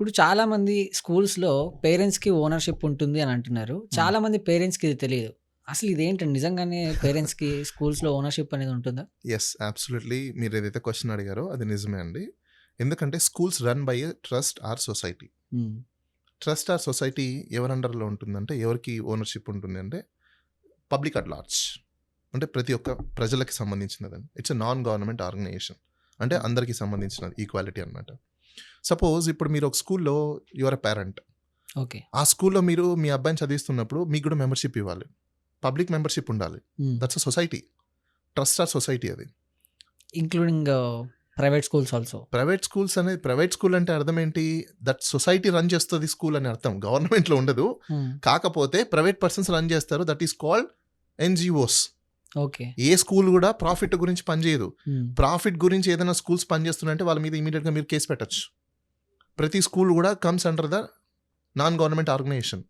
ఇప్పుడు చాలామంది స్కూల్స్‌లో పేరెంట్స్‌కి ఓనర్‌షిప్ ఉంటుంది అని అంటున్నారు. హ్మ్. చాలామంది పేరెంట్స్‌కి ఇది తెలీదు. అసలు ఇదేంటండి నిజంగానే పేరెంట్స్‌కి స్కూల్స్‌లో ఓనర్‌షిప్ అనేది ఉంటుందా? యెస్. అబ్సల్యూట్‌లీ మీరేదైతే క్వెషన్ అడిగారో అది నిజమే అండి. ఎందుకంటే schools run by a trust or society. Hmm. Trust or society ఎవరి అండర్‌లో ఉంటుందంటే, ఎవరికి ఓనర్‌షిప్ ఉంటుంది అంటే, పబ్లిక్ అట్ లార్జ్. అంటే ప్రతి ఒక్క ప్రజలకి సంబంధించినదండి. It's a non government organisation. అంటే హ్మ్. అందరికి సంబంధించినది ఈక్వాలిటీ అనమాట. సపోజ్ ఇప్పుడు మీరు ఒక స్కూల్‌లో you are a parent. Okay. ఆ స్కూల్‌లో మీరు మీ అబ్బాయిని చదివిస్తున్నప్పుడు మీకు కూడా మెంబర్‌షిప్ ఇవ్వాలి. పబ్లిక్ మెంబర్‌షిప్ ఉండాలి. హ్మ్. That's a society. Trust or society అది. Including private schools also. Private school అంటే అర్థం ఏంటి? దట్ సొసైటీ రన్ చేస్తది స్కూల్ అని అర్థం. గవర్నమెంట్‌లో ఉండదు. హ్మ్. కాకపోతే ప్రైవేట్ పర్సన్స్ రన్ చేస్తారు. That is called NGOs. Okay. ఏ స్కూల్ కూడా ప్రాఫిట్ గురించి పనిచేయదు. హ్మ్. ప్రాఫిట్ గురించి ఏదైనా స్కూల్స్ పనిచేస్తున్నాయంటే వాళ్ళ మీద ఇమ్మీడియేట్‌గా మీరు కేస్ పెట్టొచ్చు. ప్రతి స్కూల్ కూడా comes under the non government organisation.